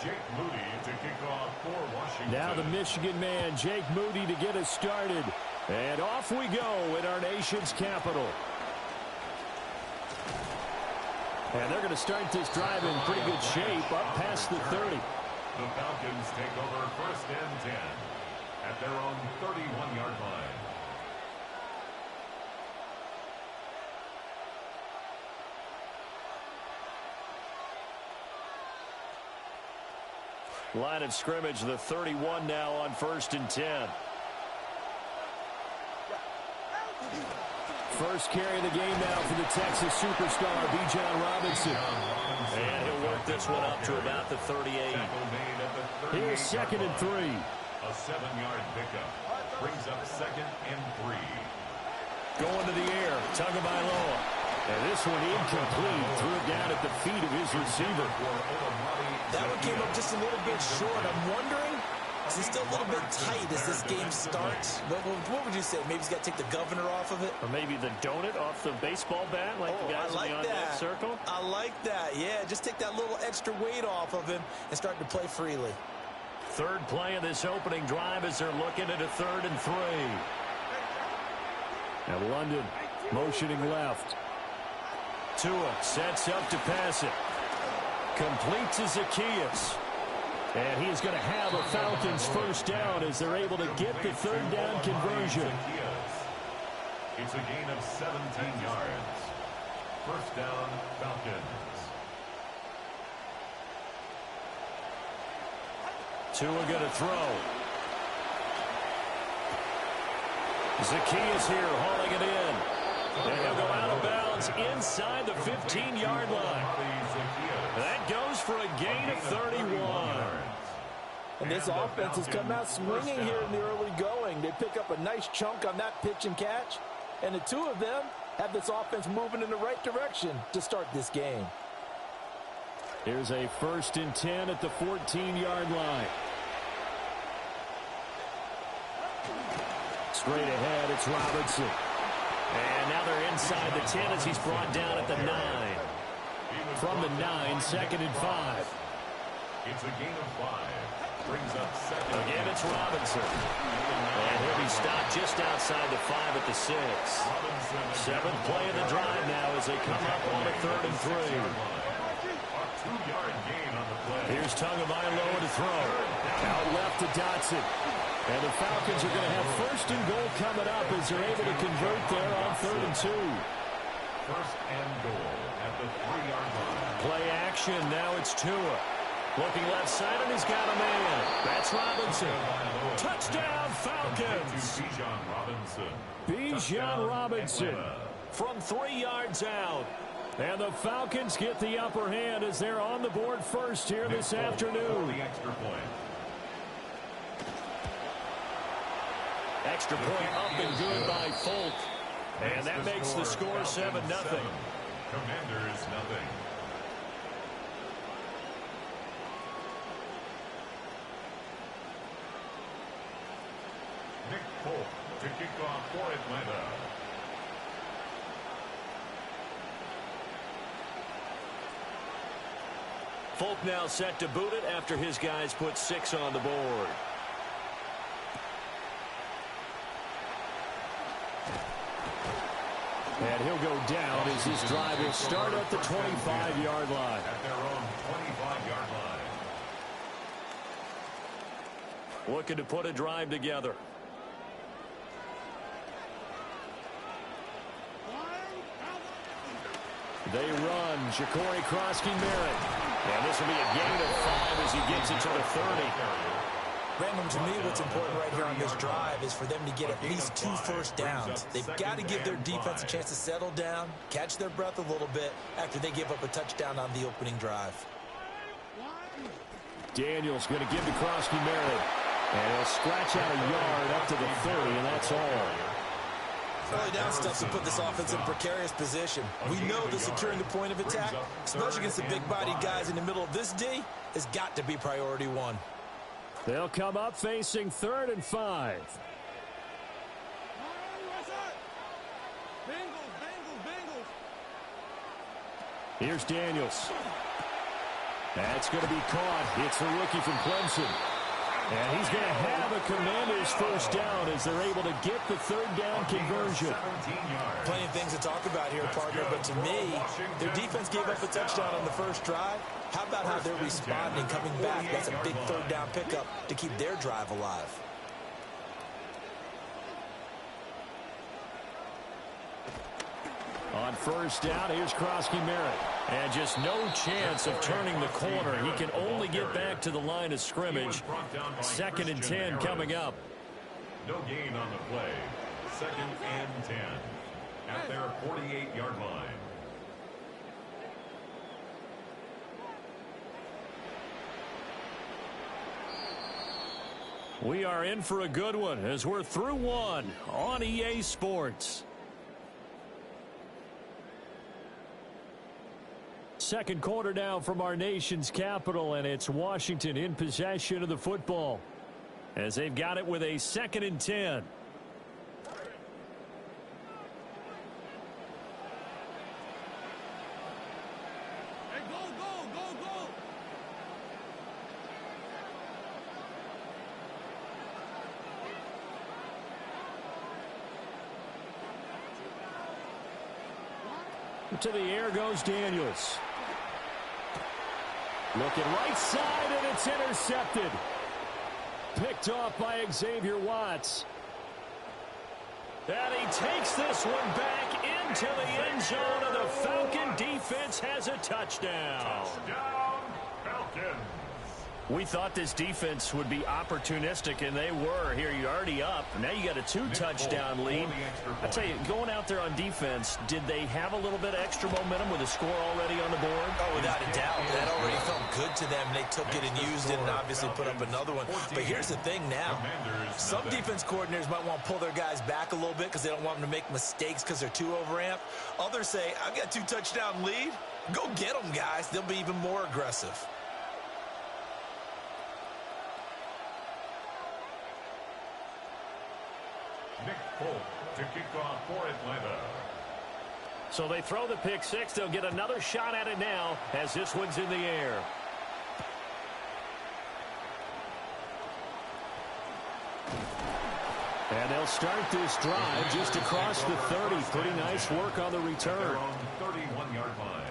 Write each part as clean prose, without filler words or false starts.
Jake Moody to kick off for Washington. Now the Michigan man, Jake Moody, to get us started. And off we go in our nation's capital. And they're going to start this drive in pretty good shape, up past the 30. The Falcons take over 1st and 10 at their own 31-yard line. Line of scrimmage, the 31 now on 1st and 10. First carry of the game now for the Texas superstar, Bijan Robinson. And he'll work this one up to about the 38. Here's 2nd and 3. A 7-yard pickup brings up 2nd and 3. Going to the air, Tagovailoa. And this one incomplete, threw it down at the feet of his receiver. That one came up just a little bit short. I'm wondering, is it still a little bit tight as this game starts? What would you say? Maybe he's got to take the governor off of it? Or maybe the donut off the baseball bat, like the guys in the on-deck circle? I like that. Yeah, just take that little extra weight off of him and start to play freely. Third play of this opening drive as they're looking at a 3rd and 3. Now London motioning left. Tua sets up to pass it. Completes to Zacchaeus. And he's going to have a Falcons first down as they're able to get the 3rd down conversion. It's a gain of 17 yards. First down, Falcons. Tua going to throw. Zacchaeus here hauling it in. And he'll go out of bounds inside the 15-yard line. That goes for a gain of 31. And this offense has come out swinging here in the early going. They pick up a nice chunk on that pitch and catch. And the two of them have this offense moving in the right direction to start this game. Here's a 1st and 10 at the 14-yard line. Straight ahead, it's Robinson. And now they're inside the 10 as he's brought down at the 9. From the 9, 2nd and 5. It's a gain of 5. Brings up 2nd. Again, it's Robinson. And he'll be stopped just outside the 5 at the 6. 7th play of the drive now as they come up on the 3rd and 3. A 2-yard gain on the play. Here's Tagovailoa to throw. Out left to Dotson. And the Falcons are going to have 1st and goal coming up as they're able to convert there on 3rd and 2. 1st and goal at the 3-yard line. Play action. Now it's Tua. Looking left side, and he's got a man. That's Robinson. Touchdown, Falcons. Bijan Robinson from 3 yards out. And the Falcons get the upper hand as they're on the board first here this afternoon. Extra point up and good by Folk. And that makes the score 7-0. Commanders nothing. Nick Folk to kick off for Atlanta. Folk now set to boot it after his guys put 6 on the board. And he'll go down as his drive will start at the 25-yard line. At their own 25-yard line. Looking to put a drive together. They run. Ja'Cory Krosky-Merritt. And this will be a gain of 5 as he gets it to the 30. Brandon, to me, what's important right here on this drive is for them to get at least 2 first downs. They've got to give their defense a chance to settle down, catch their breath a little bit after they give up a touchdown on the opening drive. Daniels going to give to Krosky-Merritt. And he'll scratch out a yard up to the 30, and that's all. Early down stuff to put this offense in a precarious position. We know that securing the point of attack, especially against the big-bodied guys in the middle of this D, has got to be priority 1. They'll come up facing 3rd and 5. Here's Daniels. That's going to be caught. It's the rookie from Clemson. And he's going to have a Commanders first down as they're able to get the third down conversion. Plenty of things to talk about here, partner, but to me, their defense gave up a touchdown on the first drive. How about how they're responding, coming back? That's a big third down pickup to keep their drive alive. On first down, here's Krosky Merritt. And just no chance of turning the corner. He can only get back to the line of scrimmage. 2nd and 10 coming up. No gain on the play. 2nd and 10 at their 48-yard line. We are in for a good one as we're through one on EA Sports. Second quarter now from our nation's capital, and it's Washington in possession of the football as they've got it with a 2nd and 10. Hey, go, go, go, go. To the air goes Daniels. Looking right side, and it's intercepted. Picked off by Xavier Watts. And he takes this one back into the end zone, and the Falcon defense has a touchdown. Touchdown, Falcons. We thought this defense would be opportunistic, and they were. Here, you're already up. Now you got a 2-touchdown lead. I tell you, going out there on defense, did they have a little bit of extra momentum with a score already on the board? Oh, without a doubt. That already felt good to them. They took it and used it and obviously put up another one. But here's the thing now. Some defense coordinators might want to pull their guys back a little bit because they don't want them to make mistakes because they're too overamped. Others say, I've got a 2-touchdown lead. Go get them, guys. They'll be even more aggressive. Nick Folk to kick off for Atlanta. So they throw the pick six. They'll get another shot at it now as this one's in the air. And they'll start this drive just across the 30. Pretty nice work on the return. They're on 31-yard line.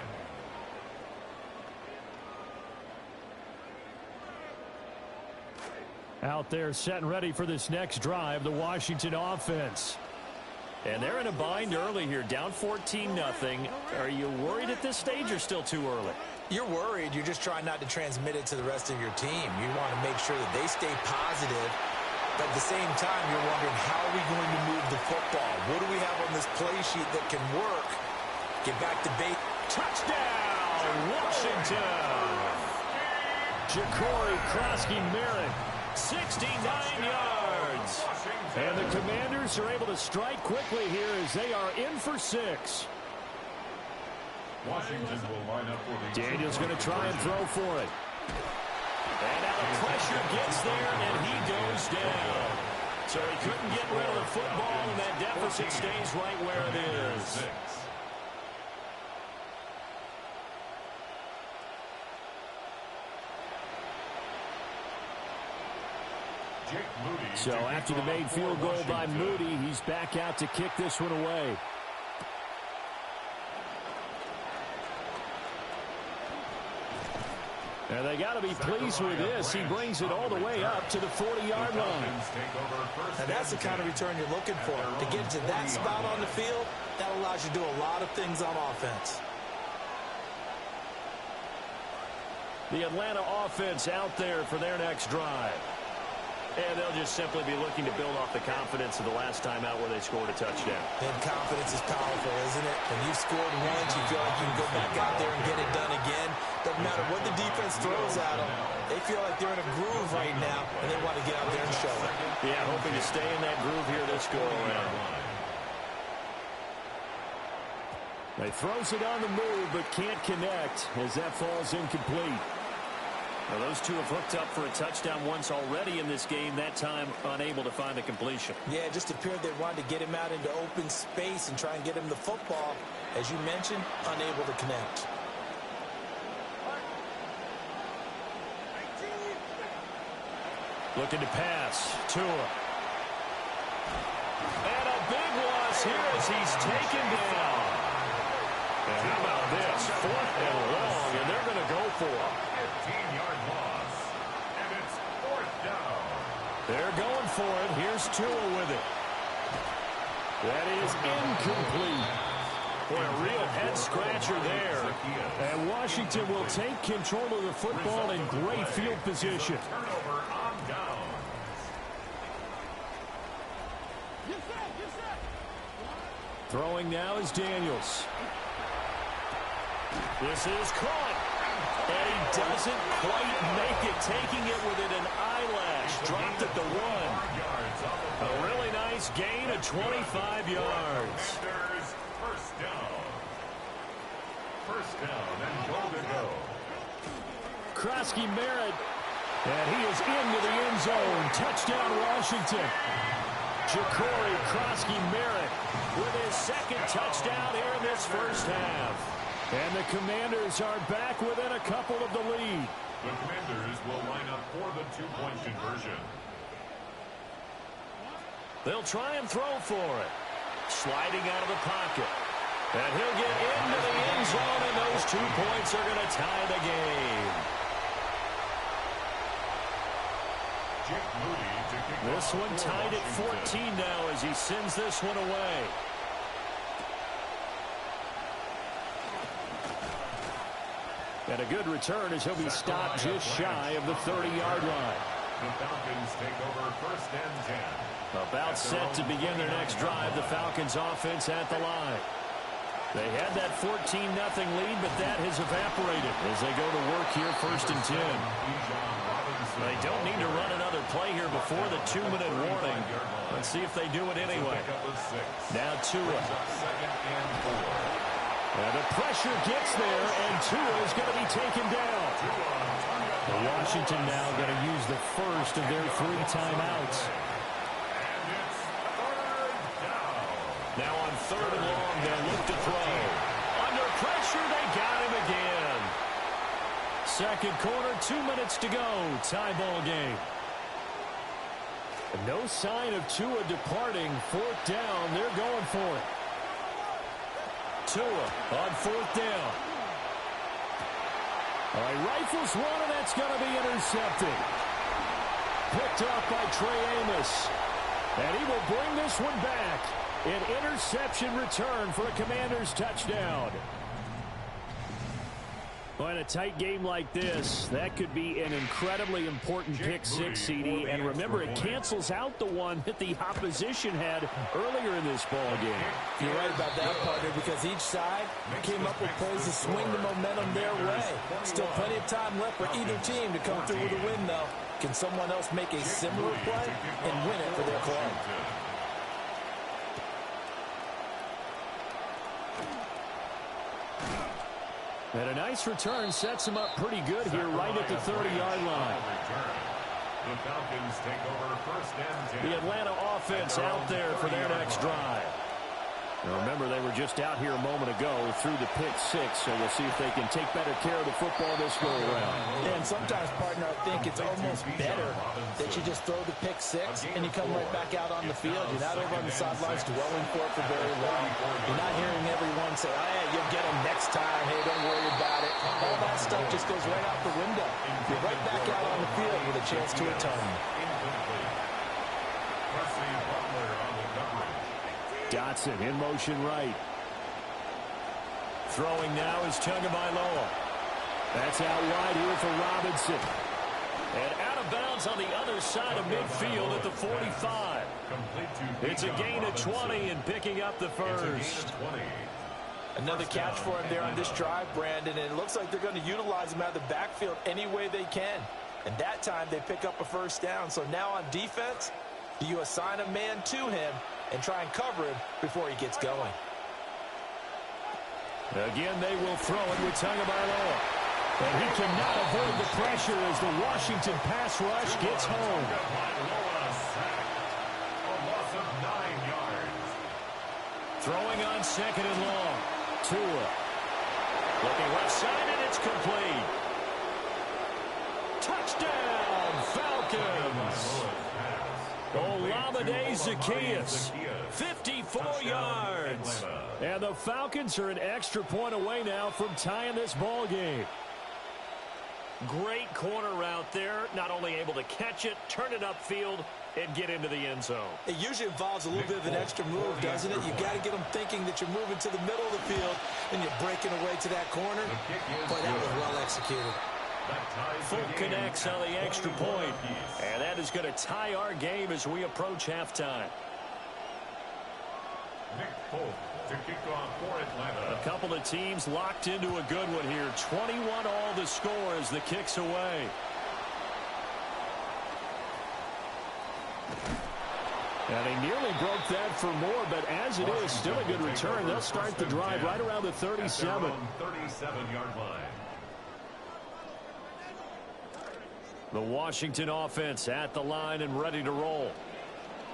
Out there set and ready for this next drive, the Washington offense. And they're in a bind early here, down 14-0. Are you worried at this stage or still too early? You're worried. You're just trying not to transmit it to the rest of your team. You want to make sure that they stay positive. But at the same time, you're wondering, how are we going to move the football? What do we have on this play sheet that can work? Get back to bait. Touchdown, Washington! Ja'Cory Krosky-Merritt, 69 yards. And the Commanders are able to strike quickly here as they are in for 6. Washington will line up for the Daniels going to try and throw for it. And now the pressure gets there, and he goes down. So he couldn't get rid of the football, and that deficit stays right where it is. So after the made field goal by Moody, he's back out to kick this one away. And they got to be pleased with this. He brings it all the way up to the 40-yard line. Now that's the kind of return you're looking for. To get to that spot on the field, that allows you to do a lot of things on offense. The Atlanta offense out there for their next drive. And they'll just simply be looking to build off the confidence of the last time out where they scored a touchdown. And confidence is powerful, isn't it? When you've scored once, you feel like you can go back out there and get it done again. Doesn't matter what the defense throws at them. They feel like they're in a groove right now, and they want to get out there and show it. Yeah, hoping to stay in that groove here this go-around. They throws it on the move, but can't connect as that falls incomplete. Well, those two have hooked up for a touchdown once already in this game, that time unable to find the completion. Yeah, it just appeared they wanted to get him out into open space and try and get him the football. As you mentioned, unable to connect. Looking to pass. Tua. And a big loss here as he's taken down. And how about this? 4th and long, and they're going to go for it. 15-yard loss. And it's 4th down. They're going for it. Here's Tua with it. That is incomplete. Boy, a real head-scratcher there. And Washington will take control of the football in great field position. Turnover on downs. Throwing now is Daniels. This is caught. And he doesn't quite make it, taking it within an eyelash. Dropped at the 1. A really nice gain of 25 yards. First down. First down and goal to go. Krosky Merritt. And he is into the end zone. Touchdown, Washington. Ja'Cory Krosky Merritt with his 2nd touchdown here in this first half. And the Commanders are back within a couple of the lead. The Commanders will line up for the 2-point conversion. They'll try and throw for it. Sliding out of the pocket. And he'll get into the end zone, and those 2 points are going to tie the game. This one tied at 14 now as he sends this one away. And a good return as he'll be stopped just shy of the 30-yard line. The Falcons take over 1st and 10. About set to begin their next drive, the Falcons offense at the line. They had that 14-0 lead, but that has evaporated as they go to work here 1st and 10. They don't need to run another play here before the 2-minute warning. Let's see if they do it anyway. Now Tua. And the pressure gets there, and Tua is going to be taken down. Washington now going to use the first of their 3 timeouts. Now on 3rd and long, they'll look to throw. Under pressure, they got him again. 2nd quarter, 2 minutes to go. Tie ball game. No sign of Tua departing. 4th down, they're going for it. Tua on 4th down. All right, rifles one, and that's going to be intercepted. Picked up by Trey Amos. And he will bring this one back. An interception return for a Commanders touchdown. Well, in a tight game like this, that could be an incredibly important pick-6, CD. And remember, it cancels out the one that the opposition had earlier in this ball game. You're right about that, partner, because each side came up with plays to swing the momentum their way. Still plenty of time left for either team to come through with a win, though. Can someone else make a similar play and win it for their club? And a nice return sets him up pretty good here right at the 30-yard line. The Falcons take over 1st and 10. The Atlanta offense out there for their next drive. Now remember, they were just out here a moment ago through the pick-6, so we'll see if they can take better care of the football this go-around. Yeah, and sometimes, partner, I think it's almost better that you just throw the pick-6 and you come right back out on the field. You're not over on the sidelines dwelling for it for very long. You're not hearing everyone say, oh, yeah, you'll get them next time. Hey, don't worry about it. All that stuff just goes right out the window. You're right back out on the field with a chance to atone. Dotson in motion right. Throwing now is Tagovailoa. That's out wide here for Robinson. And out of bounds on the other side of midfield at the 45. It's a gain of 20 and picking up the first. Another catch for him there on this drive, Brandon, and it looks like they're going to utilize him out of the backfield any way they can. And that time they pick up a 1st down. So now on defense, do you assign a man to him and try and cover him before he gets going? Again, they will throw it with Tagovailoa. And he cannot avoid the pressure as the Washington pass rush gets home. Throwing on 2nd and long. Tua. Looking left side, and it's complete. Touchdown! Falcons. Olamide Zaccheaus, 54 yards. And the Falcons are an extra point away now from tying this ball game. Great corner route there. Not only able to catch it, turn it upfield, and get into the end zone. It usually involves a little bit of an extra move, doesn't it? You got to get them thinking that you're moving to the middle of the field and you're breaking away to that corner. But that was well executed. Full connects on the extra point. And that is going to tie our game as we approach halftime. To kick off for Atlanta. A couple of teams locked into a good one here. 21 all the score as the kick's away. And they nearly broke that for more, but as it is, still a good return. They'll start the drive right around the 37. 37-yard line. The Washington offense at the line and ready to roll.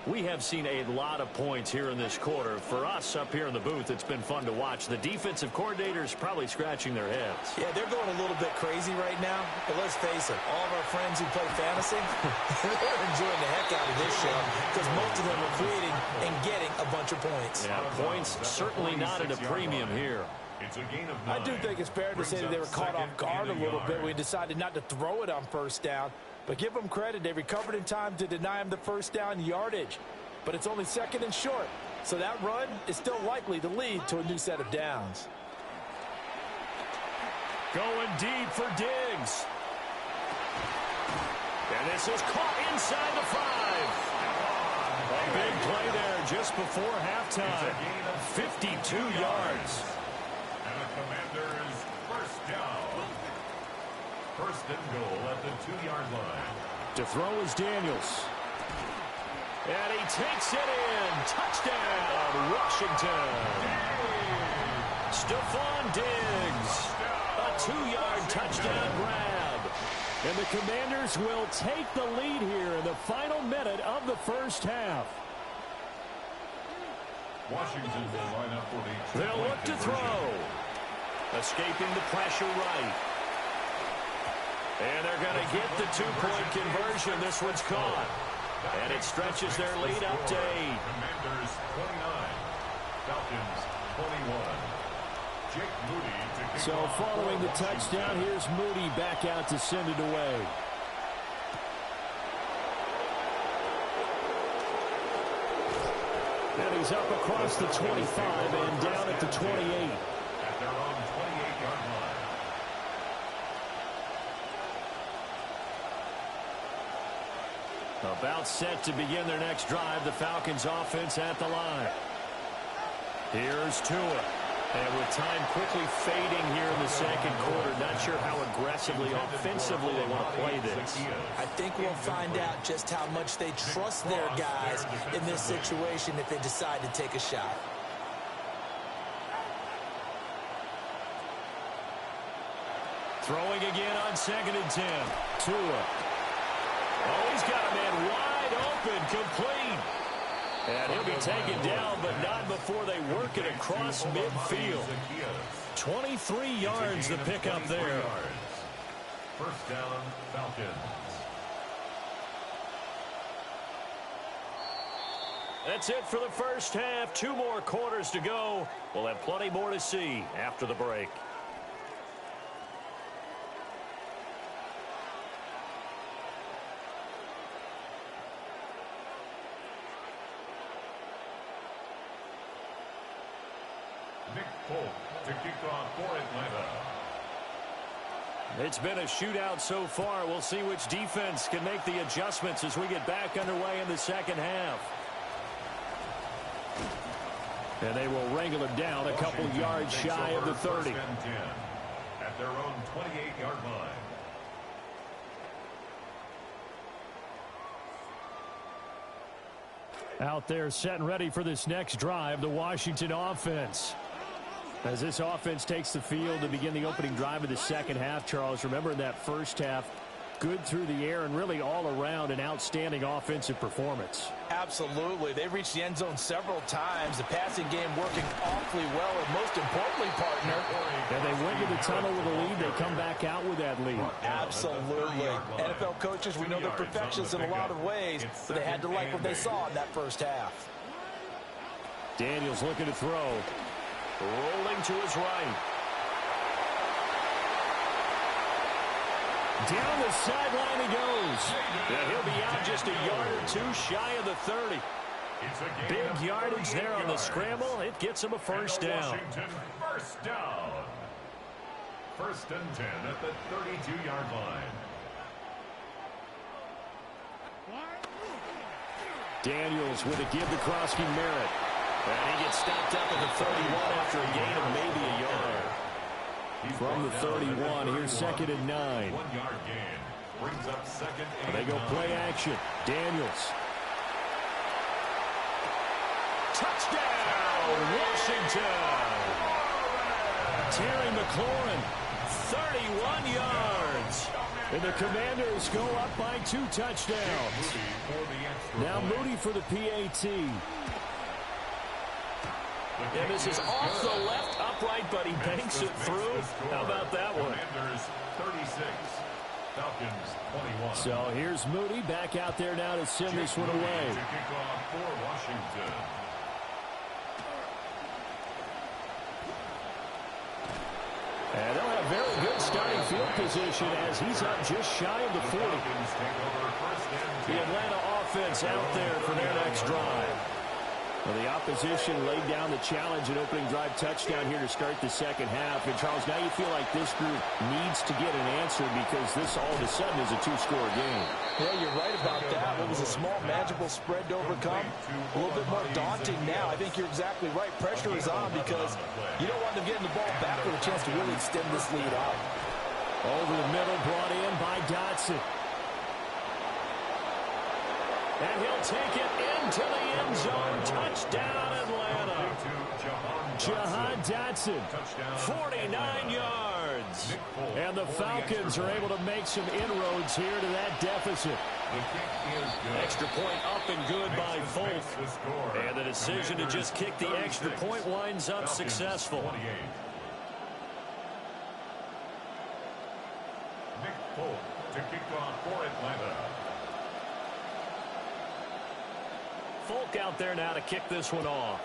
We have seen a lot of points here in this quarter. For us up here in the booth, it's been fun to watch. The defensive coordinators probably scratching their heads. Yeah, they're going a little bit crazy right now. But let's face it, all of our friends who play fantasy, they're enjoying the heck out of this show because most of them are creating and getting a bunch of points. Yeah, points certainly not at a premium here. It's a gain of 9. I do think it's fair to say that they were caught off guard a little bit when we decided not to throw it on first down. But give them credit. They recovered in time to deny him the first down yardage. But it's only second and short. So that run is still likely to lead to a new set of downs. Going deep for Diggs. And this is caught inside the 5. A big play there just before halftime. 52 yards. And the Commanders first down. First and goal at the 2-yard line. To throw is Daniels. And he takes it in. Touchdown, Washington. Stephon Diggs. A 2-yard touchdown grab. And the Commanders will take the lead here in the final minute of the first half. Washington will line up for the They'll look to throw. Escaping the pressure right. And they're going to get the 2-point conversion. This one's caught. And it stretches their lead up to 8. Commanders 29. Falcons 21. Jake Moody to kick So off following for the touchdown, here's Moody back out to send it away. And he's up across the 25 and down at the 28. At their own 28-yard line. About set to begin their next drive, the Falcons offense at the line. Here's Tua. And with time quickly fading here in the second quarter, not sure how aggressively, offensively they want to play this. I think we'll find out just how much they trust their guys in this situation if they decide to take a shot. Throwing again on 2nd and 10. Tua. Oh, he's got a man wide open, complete. And he'll be taken down, but not before they work it across midfield. 23 yards to pick up there. First down, Falcons. That's it for the first half. 2 more quarters to go. We'll have plenty more to see after the break. To kick off for Atlanta. It's been a shootout so far. We'll see which defense can make the adjustments as we get back underway in the second half. And they will wrangle it down a couple yards shy of the 30. At their own 28-yard line. Out there set and ready for this next drive, the Washington offense. As this offense takes the field to begin the opening drive of the second half, Charles, remember in that first half, good through the air and really all around an outstanding offensive performance. Absolutely. They reached the end zone several times. The passing game working awfully well, and most importantly, partner. And they went to the tunnel with a lead. They come back out with that lead. Absolutely. NFL coaches, we know they're perfectionists in a lot of ways, but they had to like what they saw in that first half. Daniels looking to throw. Rolling to his right. Down the sideline he goes. And he'll be out just a yard or two shy of the 30. Big yardage there on the scramble. It gets him a first down. First down. First and 10 at the 32-yard line. Daniels with a give to Krosky Merritt. And he gets stopped up at the 31 after a gain of maybe a yard. From the 31, here's second and 9. 1-yard gain. Brings up second and they go play action. Daniels. Touchdown, Washington. Terry McLaurin, 31 yards. And the Commanders go up by 2 touchdowns. Now Moody for the PAT. And this is off the left upright, but he banks it through. How about that one? 36, Falcons 21. So here's Moody back out there now to send this one away. To kick off for Washington. And they'll have very good starting field position as he's up just shy of the 40. The Atlanta offense out there for their next drive. Well, the opposition laid down the challenge and opening drive touchdown here to start the second half. And, Charles, now you feel like this group needs to get an answer because this all of a sudden is a 2-score game. Yeah, you're right about that. It was a small, manageable spread to overcome. A little bit more daunting now. I think you're exactly right. Pressure is on because you don't want them getting the ball back with a chance to really extend this lead out. Over the middle, brought in by Dotson. And he'll take it into the end zone. Touchdown, Atlanta. Jahan Dotson, 49 yards. And the Falcons are able to make some inroads here to that deficit. Extra point up and good by Folk. And the decision to just kick the extra point winds up successful. Nick Folk to kick off for Atlanta. Folk out there now to kick this one off.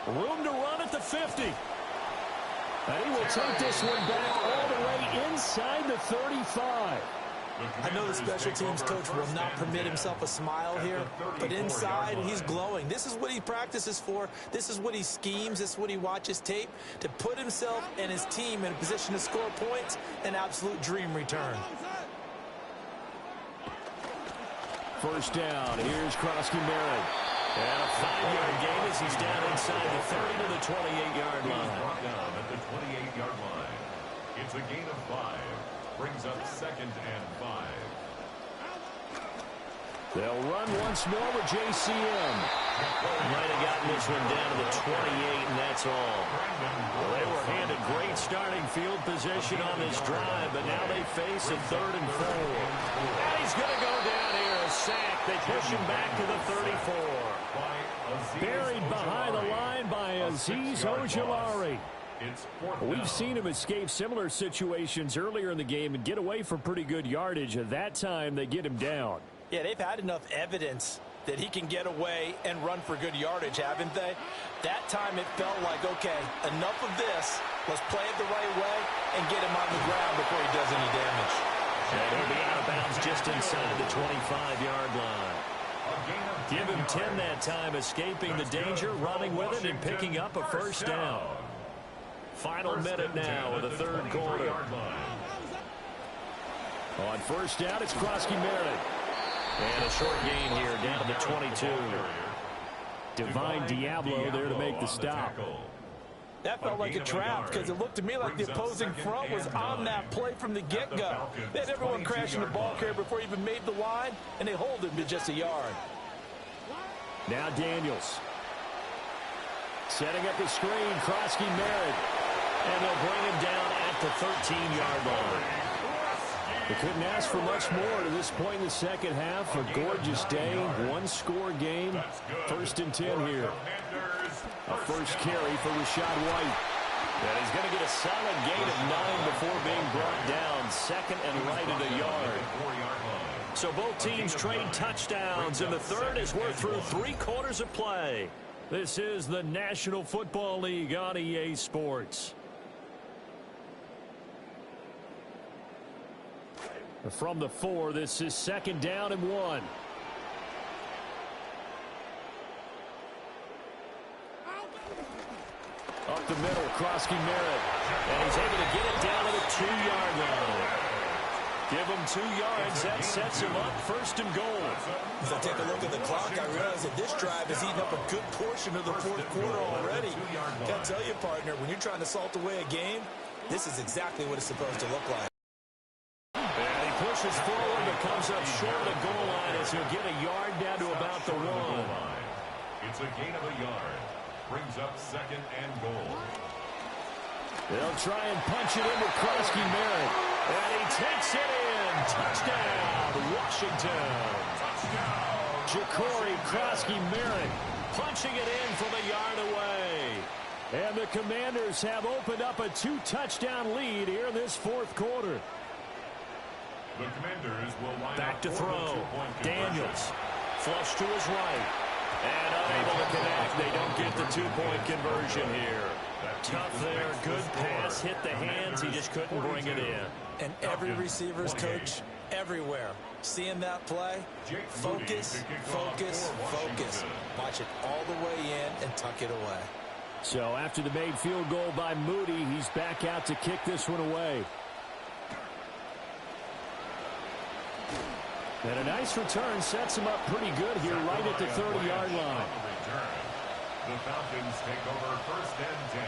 Room to run at the 50. And he will take this one back all the way inside the 35. I know the special teams coach will not permit himself a smile here, but inside he's glowing. This is what he practices for. This is what he schemes. This is what he watches tape to put himself and his team in a position to score points. An absolute dream return. First down. Here's Krosky Merritt. And a 5-yard gain as he's down inside the 30 to the 28-yard line. Down at the 28-yard line. It's a gain of 5. Brings up second and 5. They'll run once more with JCM. Might have gotten this one down to the 28, and that's all. Well, they were handed great starting field position on this drive, but now they face a 3rd and 4. And he's going to go down here, a sack. They push him back to the 34. Buried behind the line by Azeez Ojulari. We've seen him escape similar situations earlier in the game and get away from pretty good yardage. At that time, they get him down. Yeah, they've had enough evidence that he can get away and run for good yardage, haven't they? That time it felt like, okay, enough of this. Let's play it the right way and get him on the ground before he does any damage. And he'll be out of bounds just inside the 25-yard line. Give him 10 that time, escaping the danger, running with it, and picking up a first down. Final minute now of the 3rd quarter. On first down, it's Krosky Merritt. And a short gain here down to the 22. Divine Diablo there to make the stop. That felt like a trap because it looked to me like the opposing front was on that play from the get-go. They had everyone crashing the ball carrier before he even made the line, and they hold him to just a yard. Now Daniels. Setting up the screen, Krosky Merritt. And they'll bring him down at the 13-yard line. They couldn't ask for much more to this point in the second half. A gorgeous day, one-score game. 1st and 10 here. A first carry for Rachaad White. And he's going to get a solid gain of 9 before being brought down. 2nd and right at a yard. So both teams trade touchdowns, and the third as we're through 3 quarters of play. This is the National Football League on EA Sports. From the 4, this is 2nd down and 1. Up the middle, Krosky Merritt. And he's able to get it down to the 2-yard line. Give him 2 yards. That sets him up 1st and goal. As I take a look at the clock, I realize that this drive has eaten up a good portion of the 4th quarter already. Got to tell you, partner, when you're trying to salt away a game, this is exactly what it's supposed to look like. And he pushes forward but comes up short of the goal line as he'll get a yard down to about the 1. It's a gain of a yard. Brings up 2nd and goal. They'll try and punch it into Krosky Merritt. And he takes it in. Touchdown, Washington. Touchdown. Ja'Cory Krosky Merritt punching it in from a yard away. And the Commanders have opened up a 2-touchdown lead here in this 4th quarter. The Commanders will line back to throw. Daniels. Flush to his right. And unable to connect. They don't get the 2-point conversion here. Tough there. Good pass. Hit the hands. He just couldn't bring it in. And every receiver's coach everywhere. Seeing that play, focus, focus, focus. Watch it all the way in and tuck it away. So after the made field goal by Moody, he's back out to kick this one away. And a nice return sets him up pretty good here right at the 30-yard line. The Falcons take over 1st and 10.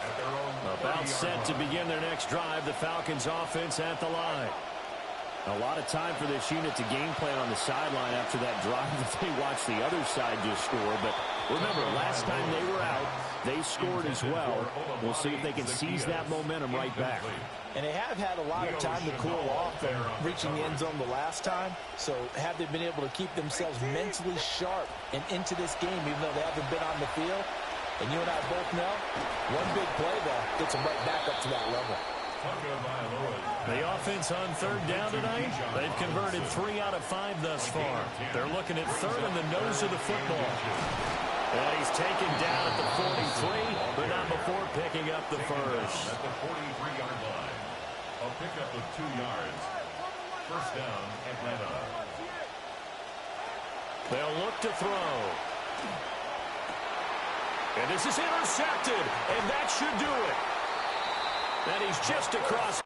At their own about set to begin their next drive, the Falcons offense at the line. A lot of time for this unit to game plan on the sideline after that drive that they watched the other side just score. But remember, last time they were out, they scored as well. We'll see if they can seize that momentum right back. And they have had a lot of time to cool off from reaching the end zone the last time. So have they been able to keep themselves mentally sharp and into this game, even though they haven't been on the field? And you and I both know, one big play, though, gets them right back up to that level. The offense on 3rd down tonight, they've converted 3 out of 5 thus far. They're looking at 3rd in the nose of the football. And he's taken down at the 43, but not before picking up the first. At the 43-yard line. A pickup of 2 yards. 1st down, Atlanta. They'll look to throw. And this is intercepted, and that should do it. And he's just across.